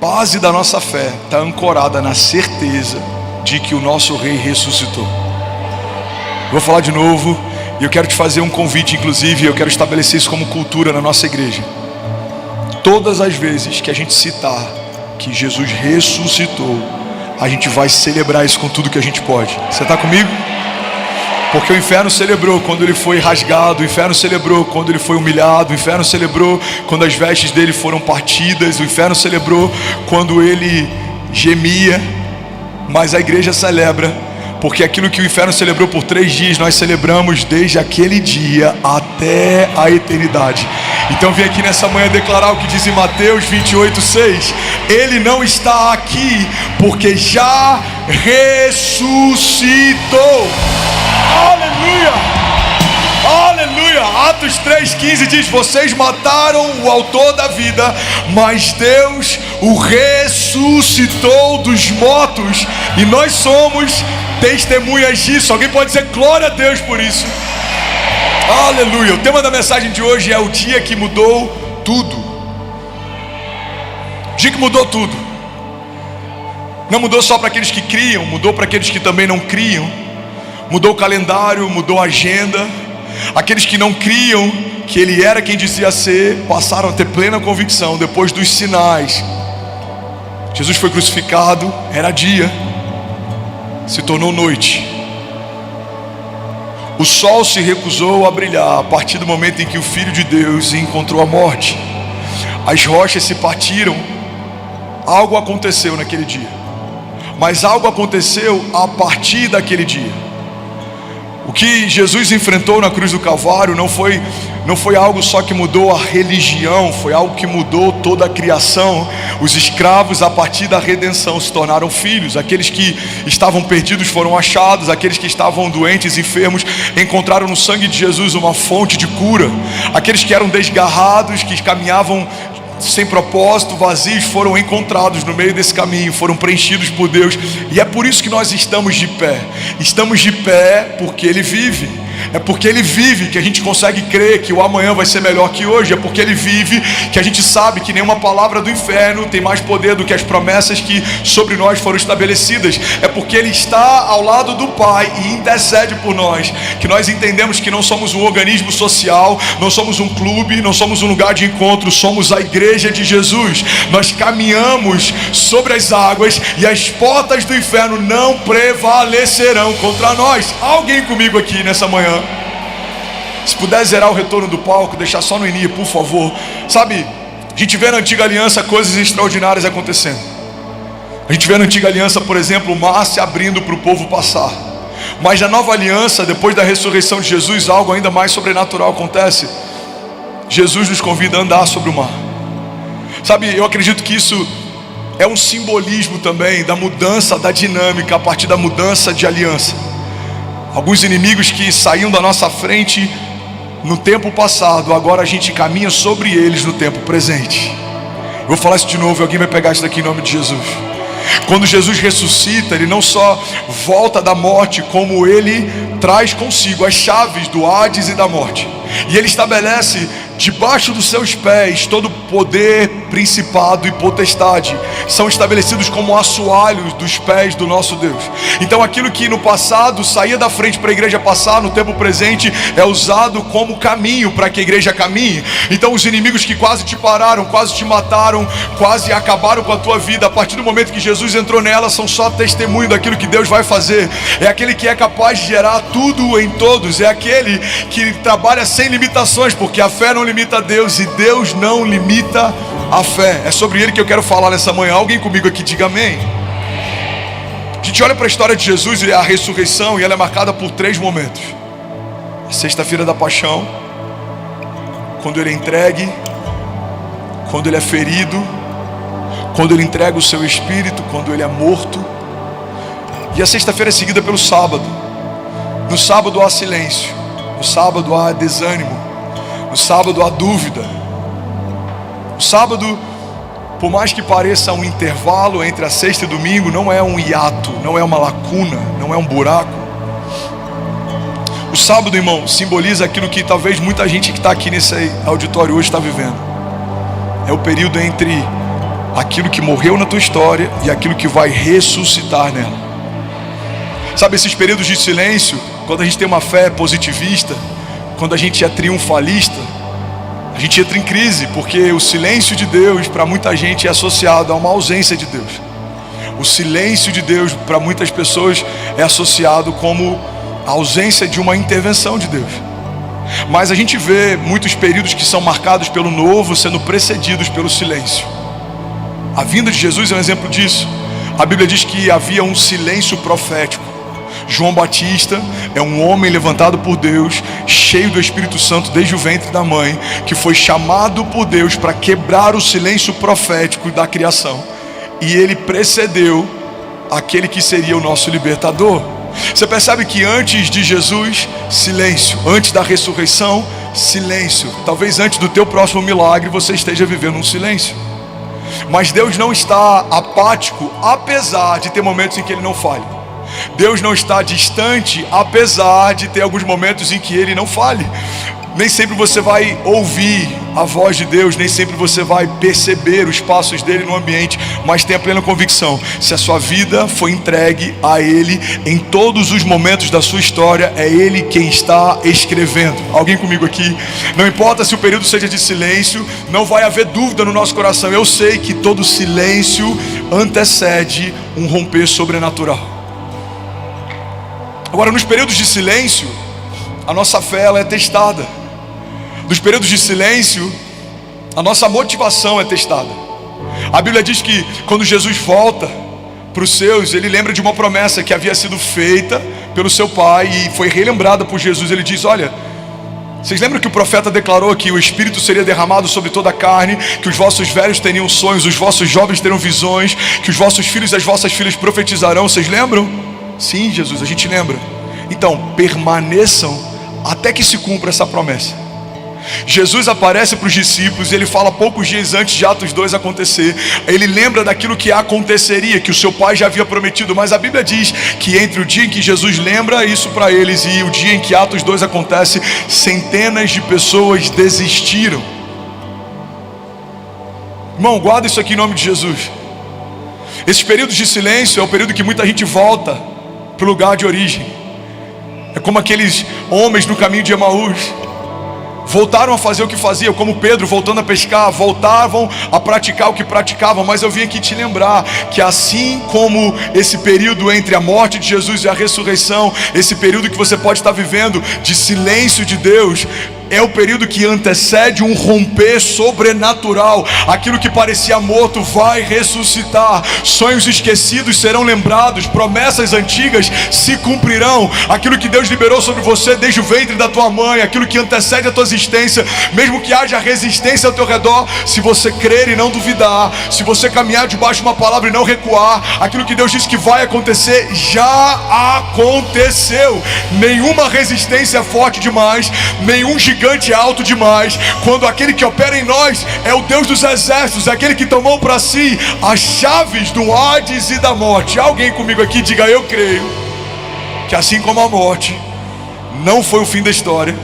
base da nossa fé está ancorada na certeza de que o nosso Rei ressuscitou. Vou falar de novo, e eu quero te fazer um convite, inclusive, eu quero estabelecer isso como cultura na nossa igreja. Todas as vezes que a gente citar que Jesus ressuscitou, a gente vai celebrar isso com tudo que a gente pode. Você está comigo? Porque o inferno celebrou quando ele foi rasgado, o inferno celebrou quando ele foi humilhado, o inferno celebrou quando as vestes dele foram partidas, o inferno celebrou quando ele gemia. Mas a igreja celebra, porque aquilo que o inferno celebrou por 3 dias, nós celebramos desde aquele dia até a eternidade. Então vim aqui nessa manhã declarar o que diz em Mateus 28:6. Ele não está aqui porque já ressuscitou. Aleluia! Aleluia! Atos 3:15 diz: vocês mataram o autor da vida, mas Deus o ressuscitou dos mortos, e nós somos testemunhas disso. Alguém pode dizer glória a Deus por isso? Aleluia! O tema da mensagem de hoje é o dia que mudou tudo. O dia que mudou tudo. Não mudou só para aqueles que criam, mudou para aqueles que também não criam. Mudou o calendário, mudou a agenda. Aqueles que não criam que ele era quem dizia ser, passaram a ter plena convicção depois dos sinais. Jesus foi crucificado, era dia, se tornou noite. O sol se recusou a brilhar a partir do momento em que o Filho de Deus encontrou a morte. As rochas se partiram. Algo aconteceu naquele dia, mas algo aconteceu a partir daquele dia. O que Jesus enfrentou na cruz do Calvário não foi algo só que mudou a religião, foi algo que mudou toda a criação. Os escravos, a partir da redenção, se tornaram filhos. Aqueles que estavam perdidos foram achados. Aqueles que estavam doentes, enfermos, encontraram no sangue de Jesus uma fonte de cura. Aqueles que eram desgarrados, que caminhavam sem propósito, vazios, foram encontrados no meio desse caminho, foram preenchidos por Deus. E é por isso que nós estamos de pé. Estamos de pé porque Ele vive. É porque Ele vive que a gente consegue crer que o amanhã vai ser melhor que hoje. É porque Ele vive que a gente sabe que nenhuma palavra do inferno tem mais poder do que as promessas que sobre nós foram estabelecidas. É porque Ele está ao lado do Pai e intercede por nós, que nós entendemos que não somos um organismo social, não somos um clube, não somos um lugar de encontro, somos a igreja de Jesus. Nós caminhamos sobre as águas e as portas do inferno não prevalecerão contra nós. Alguém comigo aqui nessa manhã? Se puder zerar o retorno do palco, deixar só no início, por favor. Sabe, a gente vê na antiga aliança coisas extraordinárias acontecendo. A gente vê na antiga aliança, por exemplo, o mar se abrindo para o povo passar. Mas na nova aliança, depois da ressurreição de Jesus, algo ainda mais sobrenatural acontece. Jesus nos convida a andar sobre o mar. Sabe, eu acredito que isso é um simbolismo também da mudança da dinâmica a partir da mudança de aliança. Alguns inimigos que saíam da nossa frente no tempo passado, agora a gente caminha sobre eles no tempo presente. Eu vou falar isso de novo e alguém vai pegar isso daqui em nome de Jesus. Quando Jesus ressuscita, Ele não só volta da morte, como Ele traz consigo as chaves do Hades e da morte. E Ele estabelece debaixo dos seus pés todo poder, principado e potestade. São estabelecidos como assoalhos dos pés do nosso Deus. Então aquilo que no passado saía da frente para a igreja passar, no tempo presente é usado como caminho para que a igreja caminhe. Então os inimigos que quase te pararam, quase te mataram, quase acabaram com a tua vida, a partir do momento que Jesus entrou nela, são só testemunho daquilo que Deus vai fazer. É aquele que é capaz de gerar tudo em todos. É aquele que trabalha sem limitações, porque a fé não limita a Deus e Deus não limita a fé. É sobre Ele que eu quero falar nessa manhã. Alguém comigo aqui diga amém. A gente olha para a história de Jesus e a ressurreição, e ela é marcada por 3 momentos: a sexta-feira da paixão, quando Ele é entregue, quando Ele é ferido, quando Ele entrega o seu espírito, quando Ele é morto. E a sexta-feira é seguida pelo sábado. No sábado há silêncio, no sábado há desânimo, no sábado há dúvida. O sábado, por mais que pareça um intervalo entre a sexta e domingo, não é um hiato, não é uma lacuna, não é um buraco. O sábado, irmão, simboliza aquilo que talvez muita gente que está aqui nesse auditório hoje está vivendo. É o período entre aquilo que morreu na tua história e aquilo que vai ressuscitar nela. Sabe, esses períodos de silêncio, quando a gente tem uma fé positivista, quando a gente é triunfalista, a gente entra em crise, porque o silêncio de Deus para muita gente é associado a uma ausência de Deus. O silêncio de Deus para muitas pessoas é associado como a ausência de uma intervenção de Deus. Mas a gente vê muitos períodos que são marcados pelo novo sendo precedidos pelo silêncio. A vinda de Jesus é um exemplo disso. A Bíblia diz que havia um silêncio profético. João Batista é um homem levantado por Deus, cheio do Espírito Santo desde o ventre da mãe, que foi chamado por Deus para quebrar o silêncio profético da criação. E ele precedeu aquele que seria o nosso libertador. Você percebe que antes de Jesus, silêncio. Antes da ressurreição, silêncio. Talvez antes do teu próximo milagre você esteja vivendo um silêncio. Mas Deus não está apático, apesar de ter momentos em que Ele não fale. Deus não está distante, apesar de ter alguns momentos em que Ele não fale. Nem sempre você vai ouvir a voz de Deus, nem sempre você vai perceber os passos dele no ambiente, mas tenha plena convicção: se a sua vida foi entregue a Ele, em todos os momentos da sua história, é Ele quem está escrevendo. Alguém comigo aqui? Não importa se o período seja de silêncio, não vai haver dúvida no nosso coração. Eu sei que todo silêncio antecede um romper sobrenatural. Agora, nos períodos de silêncio, a nossa fé ela é testada. Nos períodos de silêncio, a nossa motivação é testada. A Bíblia diz que quando Jesus volta para os seus, ele lembra de uma promessa que havia sido feita pelo seu pai e foi relembrada por Jesus. Ele diz: olha, vocês lembram que o profeta declarou que o Espírito seria derramado sobre toda a carne, que os vossos velhos teriam sonhos, os vossos jovens terão visões, que os vossos filhos e as vossas filhas profetizarão? Vocês lembram? Sim, Jesus, a gente lembra. Então, permaneçam até que se cumpra essa promessa. Jesus aparece para os discípulos e ele fala poucos dias antes de Atos 2 acontecer. Ele lembra daquilo que aconteceria, que o seu pai já havia prometido. Mas a Bíblia diz que entre o dia em que Jesus lembra isso para eles e o dia em que Atos 2 acontece, centenas de pessoas desistiram. Irmão, guarda isso aqui em nome de Jesus. Esses períodos de silêncio é o período que muita gente volta para o lugar de origem. É como aqueles homens no caminho de Emaús. Voltaram a fazer o que faziam, como Pedro voltando a pescar, voltavam a praticar o que praticavam. Mas eu vim aqui te lembrar que assim como esse período entre a morte de Jesus e a ressurreição, esse período que você pode estar vivendo de silêncio de Deus, é o período que antecede um romper sobrenatural. Aquilo que parecia morto vai ressuscitar. Sonhos esquecidos serão lembrados. Promessas antigas se cumprirão. Aquilo que Deus liberou sobre você desde o ventre da tua mãe, aquilo que antecede a tua existência, mesmo que haja resistência ao teu redor, se você crer e não duvidar, se você caminhar debaixo de uma palavra e não recuar, aquilo que Deus disse que vai acontecer, já aconteceu. Nenhuma resistência é forte demais, nenhum gigante é alto demais, quando aquele que opera em nós é o Deus dos exércitos, aquele que tomou para si as chaves do Hades e da morte. Alguém comigo aqui diga: eu creio que assim como a morte não foi o fim da história,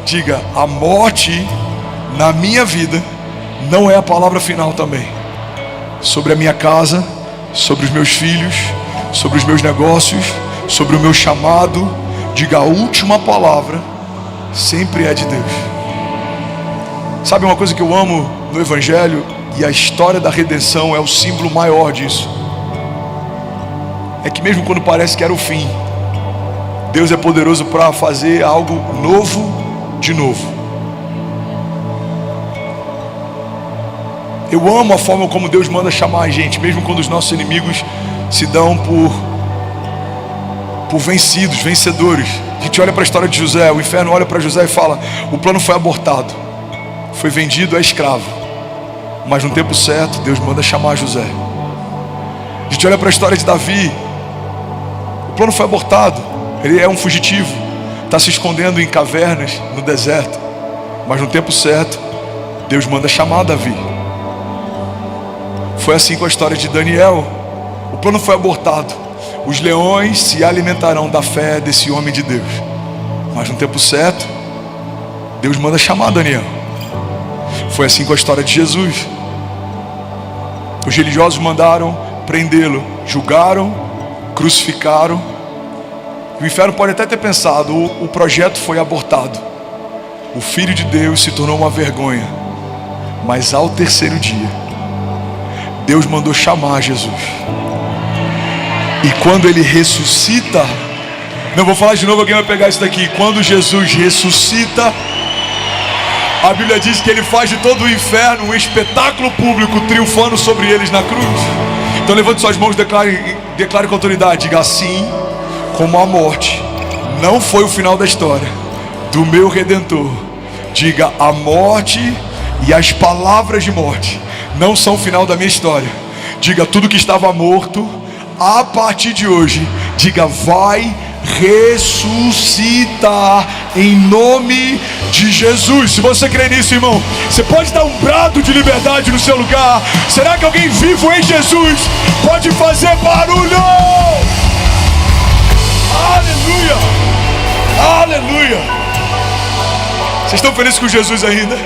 diga: a morte na minha vida não é a palavra final também. Sobre a minha casa, sobre os meus filhos, sobre os meus negócios, sobre o meu chamado, diga: a última palavra sempre é de Deus. Sabe uma coisa que eu amo no Evangelho, e a história da redenção é o símbolo maior disso, é que mesmo quando parece que era o fim, Deus é poderoso para fazer algo novo de novo. Eu amo a forma como Deus manda chamar a gente, mesmo quando os nossos inimigos se dão por vencidos, vencedores. A gente olha para a história de José, o inferno olha para José e fala: o plano foi abortado, foi vendido a escravo, mas no tempo certo Deus manda chamar José. A gente olha para a história de Davi, o plano foi abortado, ele é um fugitivo, está se escondendo em cavernas no deserto, mas no tempo certo Deus manda chamar Davi. Foi assim com a história de Daniel. O plano foi abortado, os leões se alimentarão da fé desse homem de Deus, mas no tempo certo Deus manda chamar Daniel. Foi assim com a história de Jesus. Os religiosos mandaram prendê-lo, julgaram, crucificaram. O inferno pode até ter pensado, o projeto foi abortado. O Filho de Deus se tornou uma vergonha. Mas ao terceiro dia, Deus mandou chamar Jesus. E quando ele ressuscita, não vou falar de novo, alguém vai pegar isso daqui. Quando Jesus ressuscita, a Bíblia diz que ele faz de todo o inferno um espetáculo público, triunfando sobre eles na cruz. Então levante suas mãos, declare com autoridade, diga: assim como a morte não foi o final da história do meu Redentor, diga: a morte e as palavras de morte não são o final da minha história. Diga: tudo que estava morto, a partir de hoje, diga, vai ressuscitar em nome de Jesus. Se você crê nisso, irmão, você pode dar um brado de liberdade no seu lugar. Será que alguém vivo em Jesus pode fazer barulho? Aleluia, aleluia. Vocês estão felizes com Jesus ainda?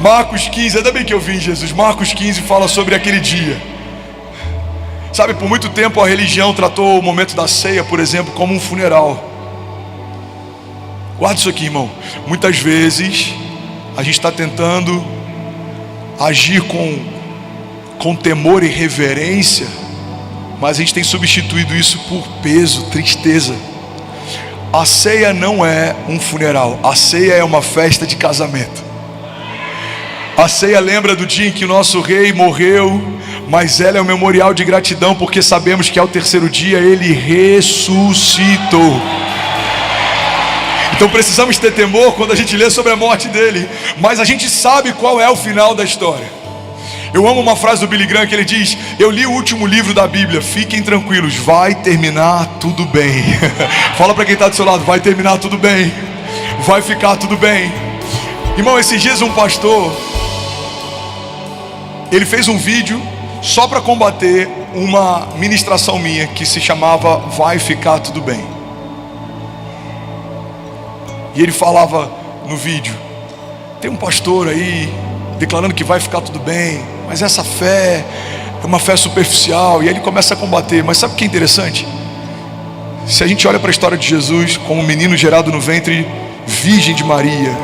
Marcos 15, ainda bem que eu vi em Jesus. Marcos 15 fala sobre aquele dia. Sabe, por muito tempo a religião tratou o momento da ceia, por exemplo, como um funeral. Guarda isso aqui, irmão. Muitas vezes a gente está tentando agir com temor e reverência, mas a gente tem substituído isso por peso, tristeza. A ceia não é um funeral, a ceia é uma festa de casamento. A ceia lembra do dia em que o nosso rei morreu, mas ela é um memorial de gratidão, porque sabemos que ao terceiro dia ele ressuscitou. Então precisamos ter temor quando a gente lê sobre a morte dele, mas a gente sabe qual é o final da história. Eu amo uma frase do Billy Graham que ele diz: eu li o último livro da Bíblia, fiquem tranquilos, vai terminar tudo bem. Fala para quem está do seu lado: vai terminar tudo bem, vai ficar tudo bem. Irmão, esses dias um pastor, ele fez um vídeo só para combater uma ministração minha que se chamava Vai Ficar Tudo Bem. E ele falava no vídeo: tem um pastor aí declarando que vai ficar tudo bem, mas essa fé é uma fé superficial. E aí ele começa a combater. Mas sabe o que é interessante? Se a gente olha para a história de Jesus como um menino gerado no ventre virgem de Maria,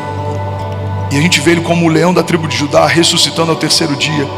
e a gente vê ele como o leão da tribo de Judá ressuscitando ao terceiro dia.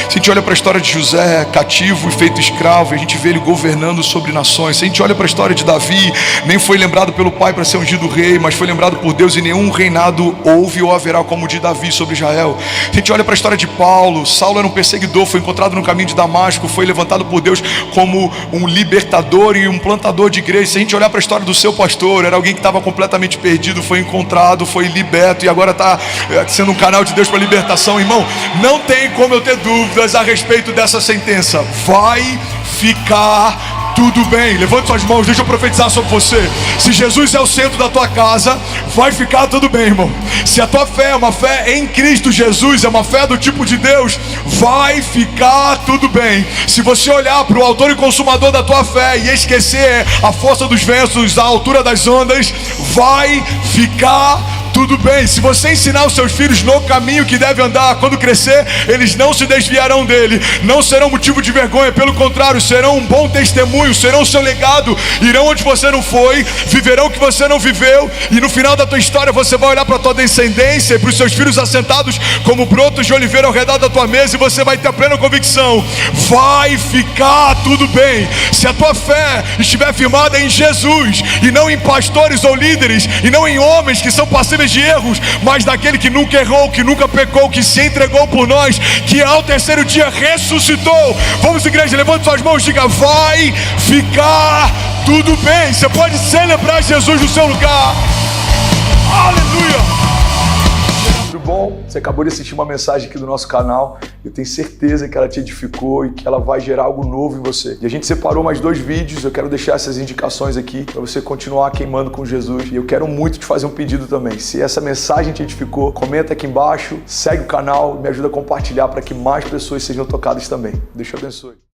Se a gente olha para a história de José, cativo e feito escravo, e a gente vê ele governando sobre nações. Se a gente olha para a história de Davi, nem foi lembrado pelo pai para ser ungido rei, mas foi lembrado por Deus, e nenhum reinado houve ou haverá como o de Davi sobre Israel. Se a gente olha para a história de Paulo, Saulo era um perseguidor, foi encontrado no caminho de Damasco, foi levantado por Deus como um libertador e um plantador de igreja. Se a gente olhar para a história do seu pastor, era alguém que estava completamente perdido, foi encontrado, foi liberto, e agora está sendo um canal de Deus para libertação. Irmão, não tem como eu ter dúvidas a respeito dessa sentença. Vai ficar tudo bem. Levante suas mãos, deixa eu profetizar sobre você. Se Jesus é o centro da tua casa, vai ficar tudo bem, irmão. Se a tua fé é uma fé em Cristo Jesus, é uma fé do tipo de Deus, vai ficar tudo bem. Se você olhar para o autor e consumador da tua fé e esquecer a força dos ventos, a altura das ondas, vai ficar tudo bem. Se você ensinar os seus filhos no caminho que deve andar, quando crescer, eles não se desviarão dele, não serão motivo de vergonha, pelo contrário, serão um bom testemunho, serão o seu legado, irão onde você não foi, viverão o que você não viveu, e no final da tua história você vai olhar para a tua descendência e para os seus filhos assentados como brotos de oliveira ao redor da tua mesa, e você vai ter a plena convicção: vai ficar tudo bem. Se a tua fé estiver firmada em Jesus, e não em pastores ou líderes, e não em homens que são passíveis de erros, mas daquele que nunca errou, que nunca pecou, que se entregou por nós, que ao terceiro dia ressuscitou. Vamos, igreja, levante suas mãos e diga: vai ficar tudo bem. Você pode celebrar Jesus no seu lugar. Aleluia. Tudo bom? Você acabou de assistir uma mensagem aqui do nosso canal. Eu tenho certeza que ela te edificou e que ela vai gerar algo novo em você. E a gente separou mais 2 vídeos. Eu quero deixar essas indicações aqui para você continuar queimando com Jesus. E eu quero muito te fazer um pedido também. Se essa mensagem te edificou, comenta aqui embaixo, segue o canal, me ajuda a compartilhar para que mais pessoas sejam tocadas também. Deus te abençoe.